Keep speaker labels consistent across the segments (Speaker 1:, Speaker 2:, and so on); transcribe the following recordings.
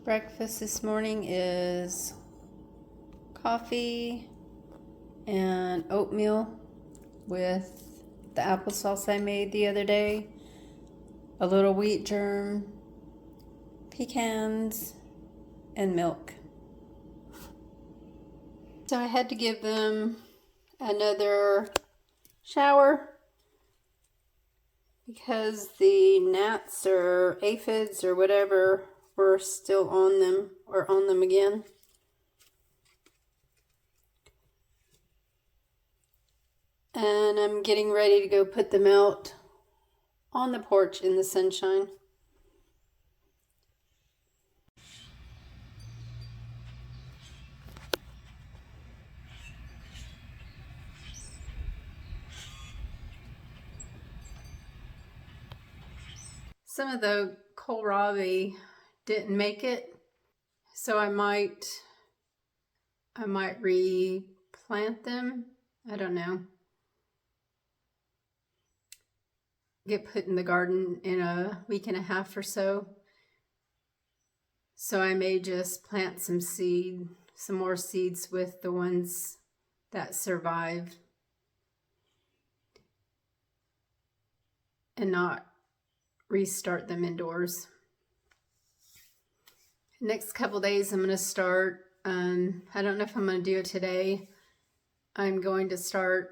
Speaker 1: Breakfast this morning is coffee and oatmeal with the applesauce I made the other day, a little wheat germ, pecans, and milk. So I had to give them another shower because the gnats or aphids or whatever were still on them or on them again. And I'm getting ready to go put them out on the porch in the sunshine. Some of the kohlrabi didn't make it, so I might replant them. I don't know. Get put in the garden in a week and a half or so. So I may just plant some more seeds with the ones that survive and not restart them indoors. Next couple days I'm going to start, I don't know if I'm going to do it today. I'm going to start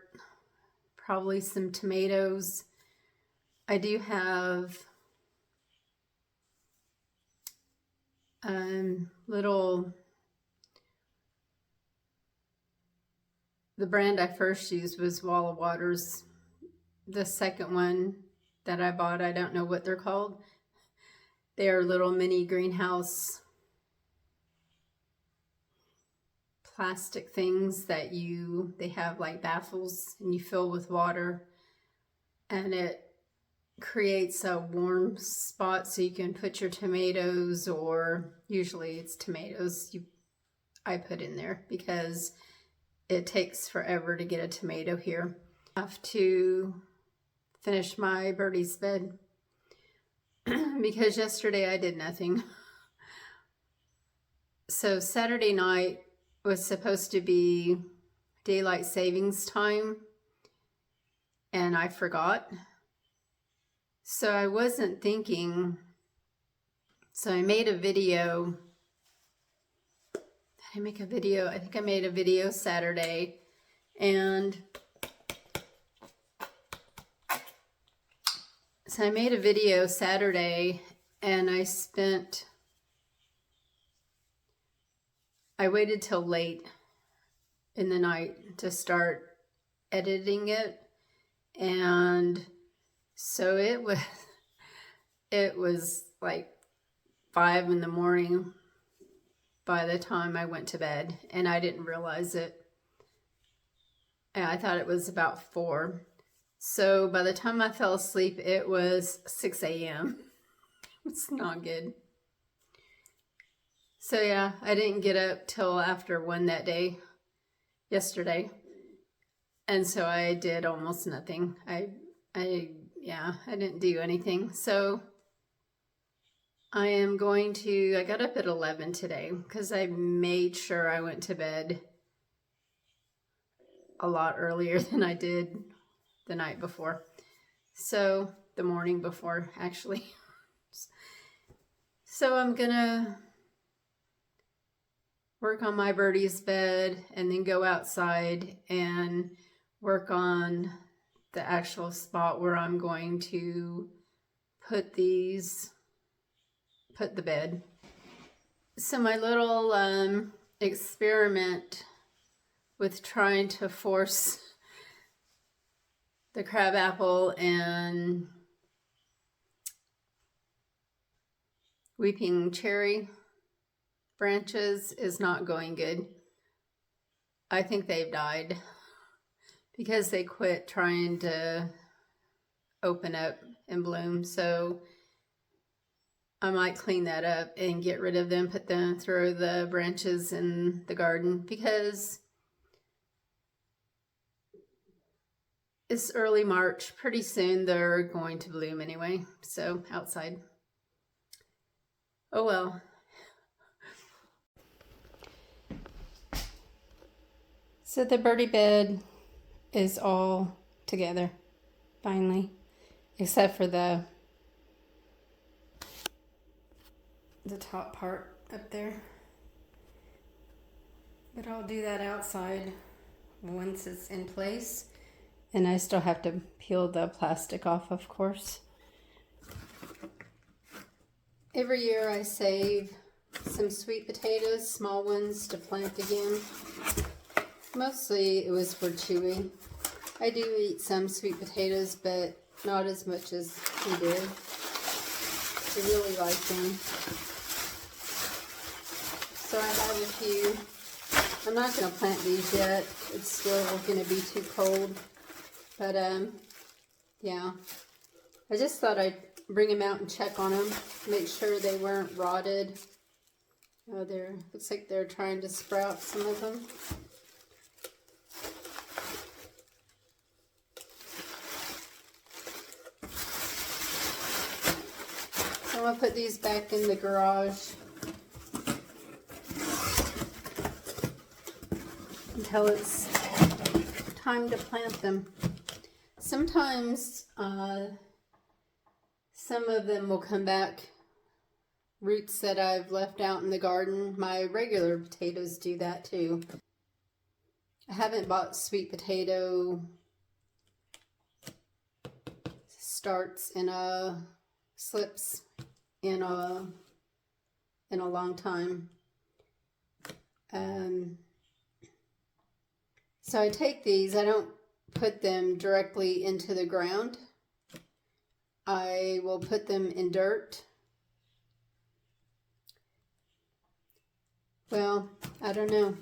Speaker 1: probably some tomatoes. I do have the brand I first used was Walla Waters. The second one that I bought, I don't know what they're called. They are little mini greenhouse plastic things that they have like baffles and you fill with water, and it creates a warm spot so you can put your tomatoes, or usually it's tomatoes I put in there because it takes forever to get a tomato here. I have to finish my Birdie's bed because yesterday I did nothing. So Saturday night was supposed to be daylight savings time and I forgot. So I wasn't thinking. So I made a video. I think I made a video Saturday, and so I made a video Saturday and I waited till late in the night to start editing it, and so it was like 5 in the morning by the time I went to bed, and I didn't realize it. And I thought it was about 4. So by the time I fell asleep, it was 6 a.m. It's not good. So yeah, I didn't get up till after 1 that day, yesterday. And so I did almost nothing. I didn't do anything. So I got up at 11 today because I made sure I went to bed a lot earlier than I did the night before. So the morning before, actually. So I'm gonna work on my Birdie's bed and then go outside and work on the actual spot where I'm going to put the bed. So my little experiment with trying to force the crabapple and weeping cherry branches is not going good. I think they've died because they quit trying to open up and bloom. So I might clean that up and get rid of them, throw the branches in the garden because it's early March. Pretty soon they're going to bloom anyway. So outside. Oh well. So the birdie bed is all together, finally, except for the top part up there. But I'll do that outside once it's in place. And I still have to peel the plastic off, of course. Every year I save some sweet potatoes, small ones, to plant again. Mostly it was for Chewy. I do eat some sweet potatoes, but not as much as he did. I really like them. So I have a few. I'm not going to plant these yet. It's still going to be too cold. But, yeah. I just thought I'd bring them out and check on them. Make sure they weren't rotted. Oh, looks like they're trying to sprout, some of them. So I'm going to put these back in the garage until it's time to plant them. Sometimes some of them will come back, roots that I've left out in the garden. My regular potatoes do that too. I haven't bought sweet potato starts in slips in a long time. So I take these, I don't put them directly into the ground. I will put them in dirt. Well, I don't know.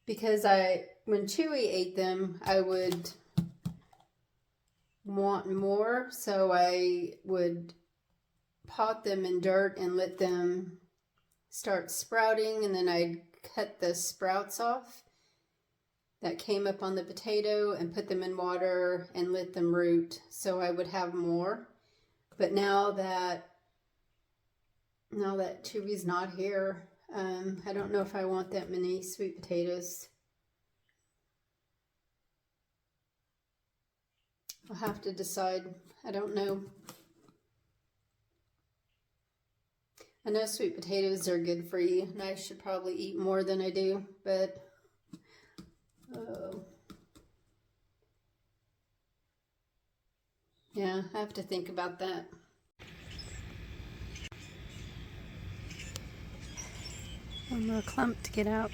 Speaker 1: Because when Chewy ate them, I would want more, so I would pot them in dirt and let them start sprouting, and then I'd cut the sprouts off that came up on the potato and put them in water and let them root, so I would have more. But now that Chewy's not here, I don't know if I want that many sweet potatoes. I'll have to decide. I don't know. I know sweet potatoes are good for you, and I should probably eat more than I do, but yeah, I have to think about that. One more clump to get out.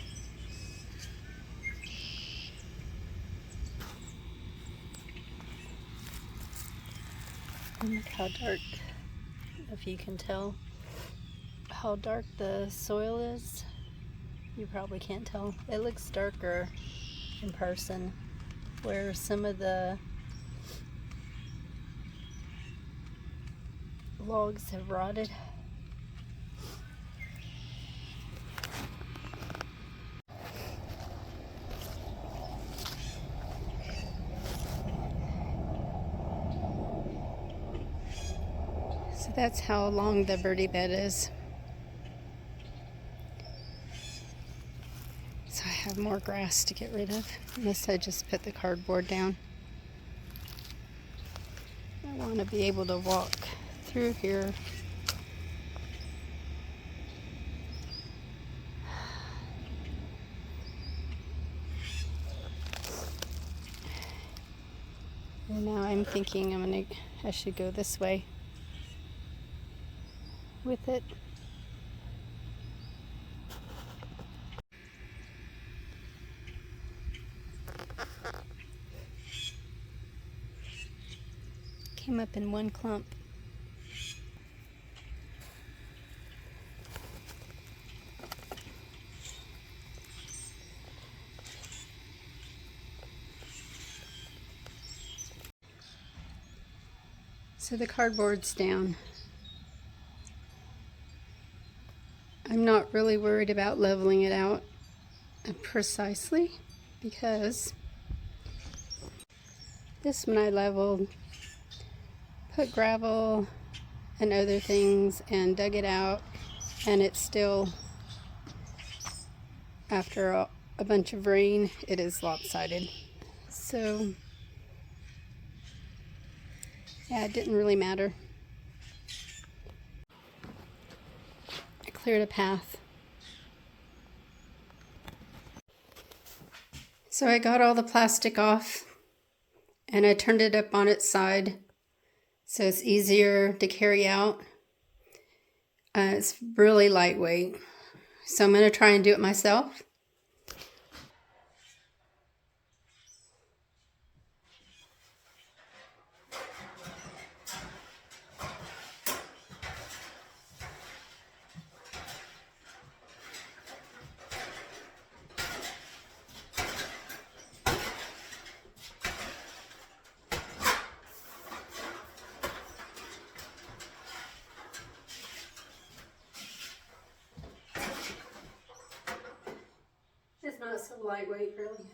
Speaker 1: And look how dark, if you can tell how dark the soil is. You probably can't tell. It looks darker in person, where some of the logs have rotted. So that's how long the birdie bed is. So I have more grass to get rid of, unless I just put the cardboard down. I want to be able to walk through here. And now I'm thinking I should go this way with it. Came up in one clump. So the cardboard's down. I'm not really worried about leveling it out precisely, because this one I leveled, put gravel and other things and dug it out, and it's still after a bunch of rain, it is lopsided. So, yeah, it didn't really matter. I cleared a path. So I got all the plastic off and I turned it up on its side so it's easier to carry out. It's really lightweight. So I'm going to try and do it myself. It's not so lightweight, really.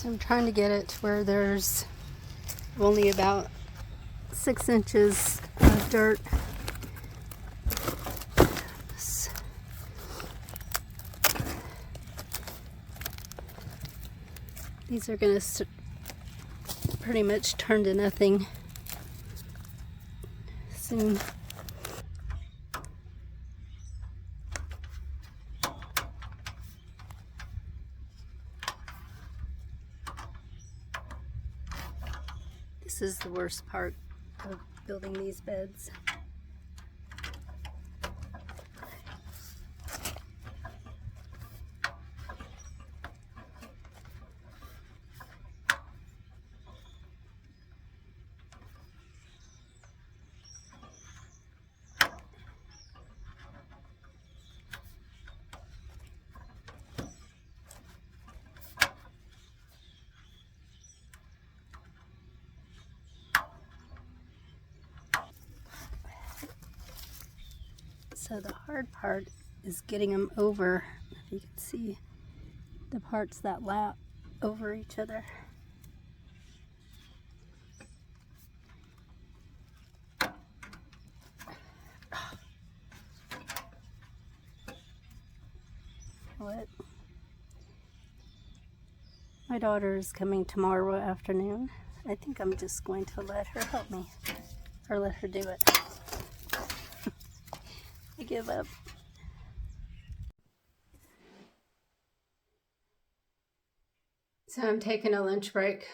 Speaker 1: So I'm trying to get it to where there's only about 6 inches of dirt. These are going to pretty much turn to nothing soon. This is the worst part of building these beds. So the hard part is getting them over, if you can see, the parts that lap over each other. What? My daughter is coming tomorrow afternoon. I think I'm just going to let her help me, or let her do it. I give up. So I'm taking a lunch break.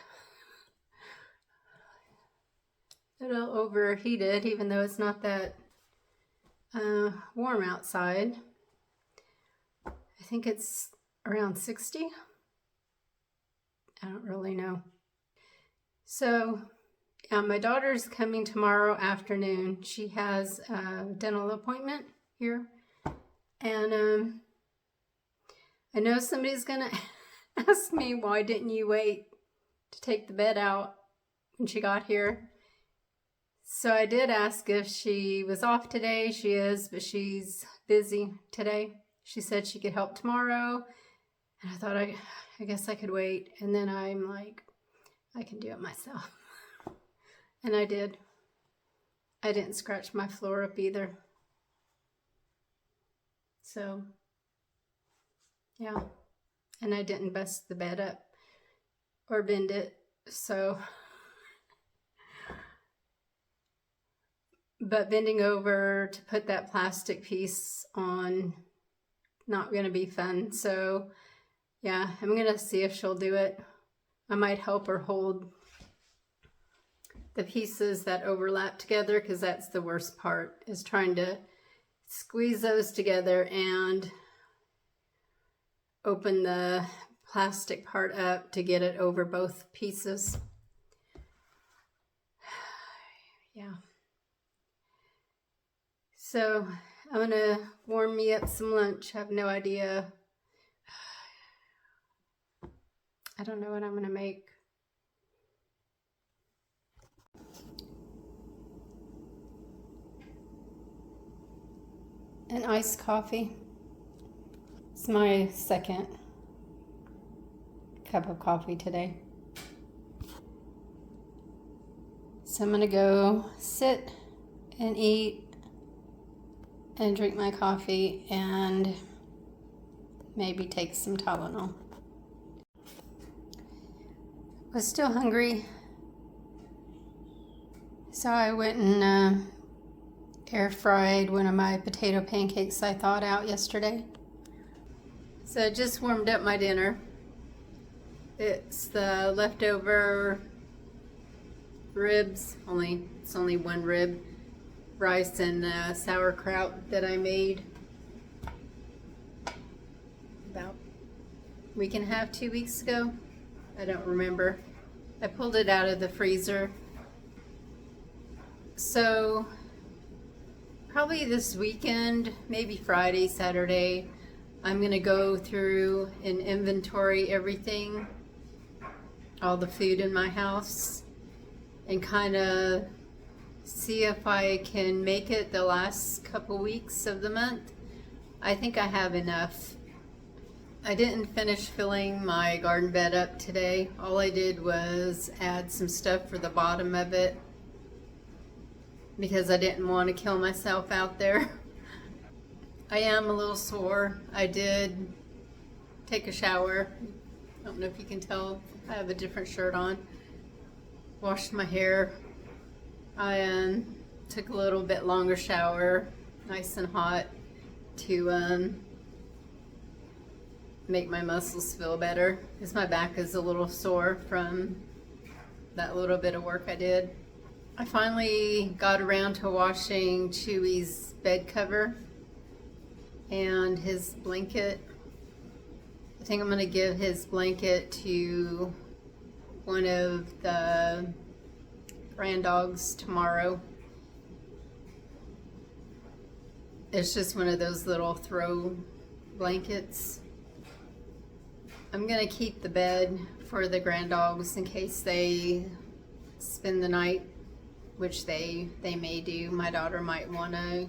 Speaker 1: A little overheated, even though it's not that warm outside. I think it's around 60. I don't really know. So yeah, my daughter's coming tomorrow afternoon. She has a dental appointment here. And I know somebody's gonna ask me, why didn't you wait to take the bed out when she got here? So I did ask if she was off today. She is, but she's busy today. She said she could help tomorrow. And I thought, I guess I could wait. And then I'm like, I can do it myself. And I did. I didn't scratch my floor up either. So, yeah. And I didn't bust the bed up or bend it. So, but bending over to put that plastic piece on, not going to be fun. So, yeah, I'm going to see if she'll do it. I might help her hold the pieces that overlap together, because that's the worst part, is trying to squeeze those together and open the plastic part up to get it over both pieces. Yeah. So I'm going to warm me up some lunch. I have no idea. I don't know what I'm going to make. An iced coffee. It's my second cup of coffee today. So I'm going to go sit and eat and drink my coffee and maybe take some Tylenol. Was still hungry, so I went and air fried one of my potato pancakes I thawed out yesterday. So I just warmed up my dinner. It's the leftover ribs, it's only one rib, rice and sauerkraut that I made about a week and a half, 2 weeks ago. I don't remember. I pulled it out of the freezer. So probably this weekend, maybe Friday, Saturday, I'm going to go through and inventory everything, all the food in my house, and kind of see if I can make it the last couple weeks of the month. I think I have enough I didn't finish filling my garden bed up today. All I did was add some stuff for the bottom of it because I didn't want to kill myself out there. I am a little sore. I did take a shower. I don't know if you can tell, I have a different shirt on. Washed my hair. I took a little bit longer shower, nice and hot, to make my muscles feel better because my back is a little sore from that little bit of work I did. I finally got around to washing Chewy's bed cover and his blanket. I think I'm going to give his blanket to one of the grand dogs tomorrow. It's just one of those little throw blankets. I'm going to keep the bed for the grand dogs in case they spend the night, which they may do. My daughter might want to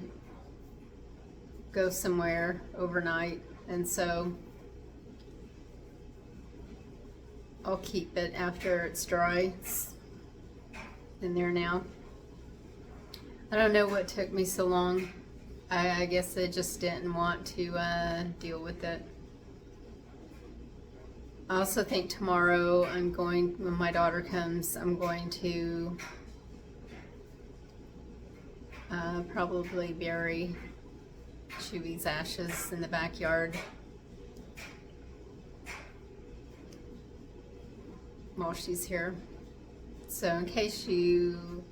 Speaker 1: go somewhere overnight, and so I'll keep it after it's dry. It's in there now. I don't know what took me so long. I guess I just didn't want to deal with it. I also think tomorrow when my daughter comes, I'm going to probably bury Chewy's ashes in the backyard while she's here. So in case you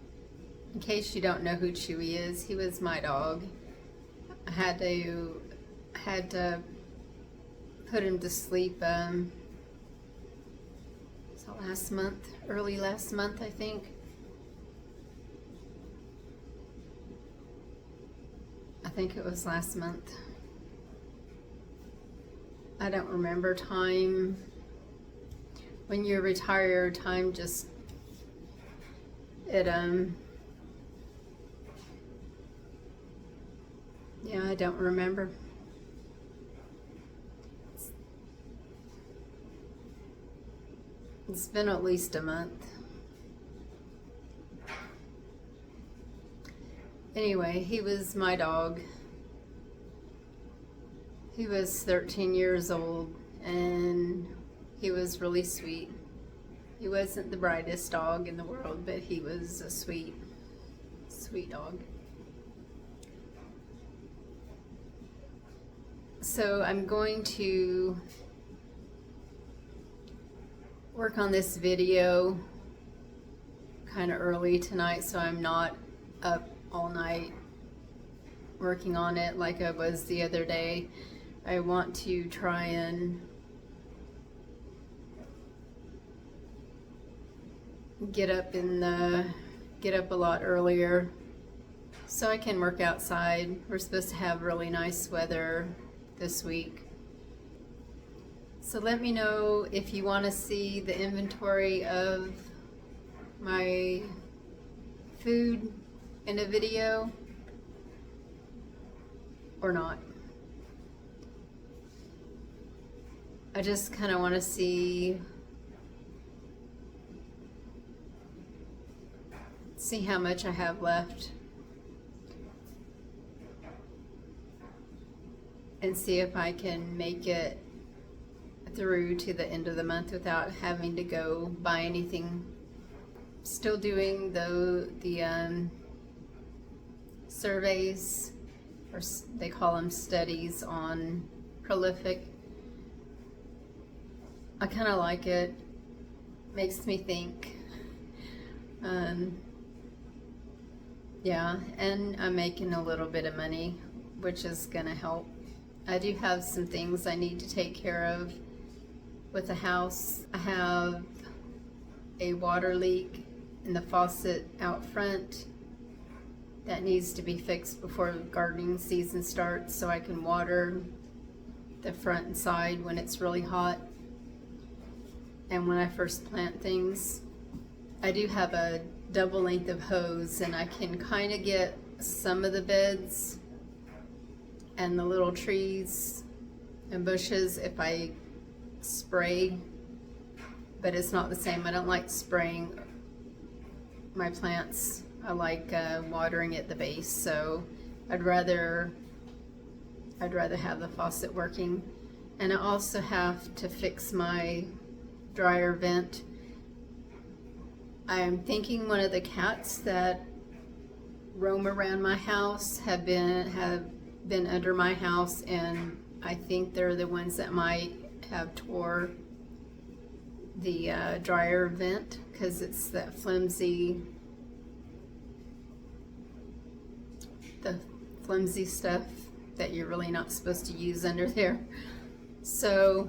Speaker 1: don't know who Chewy is, he was my dog. I had to put him to sleep last month, early last month, I think. I think it was last month. I don't remember time. When you're retired, time just, yeah, I don't remember. It's been at least a month. Anyway, he was my dog. He was 13 years old and he was really sweet. He wasn't the brightest dog in the world, but he was a sweet, sweet dog. So I'm going to work on this video kind of early tonight so I'm not up all night working on it like I was the other day. I want to try and get up a lot earlier so I can work outside. We're supposed to have really nice weather this week. So let me know if you want to see the inventory of my food in a video or not. I just kind of want to see how much I have left and see if I can make it through to the end of the month without having to go buy anything. Still doing the surveys, or they call them studies, on Prolific. I kind of like it. Makes me think. Yeah, and I'm making a little bit of money, which is gonna help. I do have some things I need to take care of with the house. I have a water leak in the faucet out front that needs to be fixed before gardening season starts so I can water the front and side when it's really hot and when I first plant things. I do have a double length of hose and I can kind of get some of the beds and the little trees and bushes if I spray, but it's not the same. I don't like spraying my plants. I like watering at the base, so I'd rather have the faucet working. And I also have to fix my dryer vent. I'm thinking one of the cats that roam around my house have been under my house, and I think they're the ones that might have tore the dryer vent, because it's that flimsy stuff that you're really not supposed to use under there. So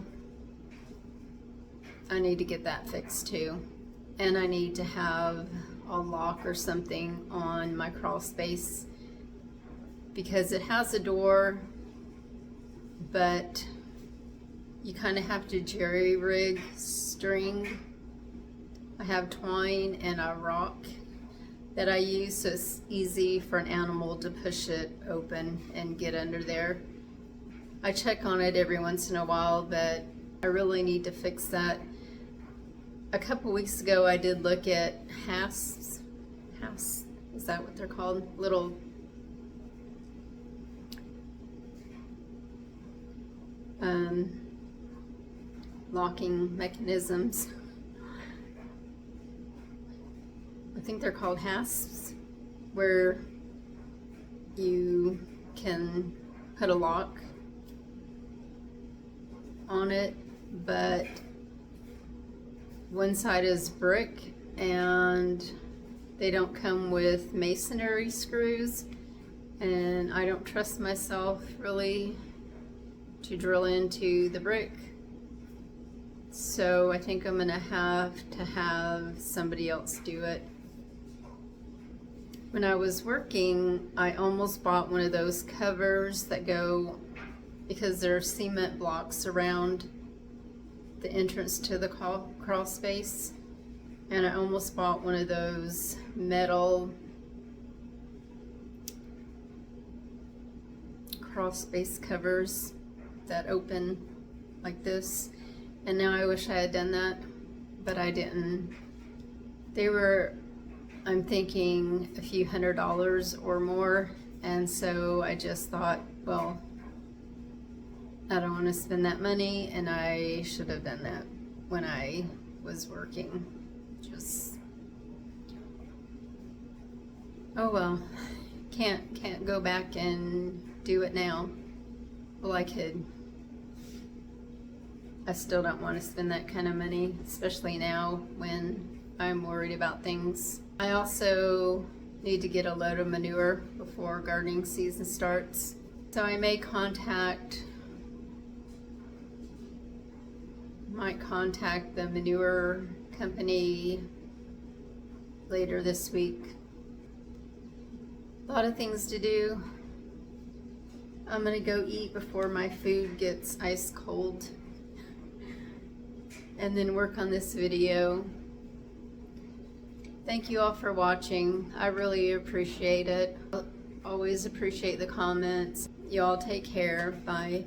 Speaker 1: I need to get that fixed too. And I need to have a lock or something on my crawl space, because it has a door, but you kind of have to jerry rig string. I have twine and a rock that I use, so it's easy for an animal to push it open and get under there. I check on it every once in a while, but I really need to fix that. A couple weeks ago I did look at hasps, is that what they're called? Little locking mechanisms. I think they're called hasps, where you can put a lock on it, but one side is brick and they don't come with masonry screws, and I don't trust myself really to drill into the brick. So I think I'm gonna have to have somebody else do it. When I was working, I almost bought one of those covers that go, because there are cement blocks around the entrance to the crawl space, and I almost bought one of those metal crawl space covers that open like this, and now I wish I had done that, but I didn't. They were, I'm thinking, a few $100s or more, and so I just thought, well, I don't want to spend that money, and I should have done that when I was working. Just, oh well, can't go back and do it now. Well, I could. I still don't want to spend that kind of money, especially now when I'm worried about things. I also need to get a load of manure before gardening season starts. So I might contact the manure company later this week. A lot of things to do. I'm gonna go eat before my food gets ice cold, and then work on this video. Thank you all for watching. I really appreciate it. Always appreciate the comments. You all take care. Bye.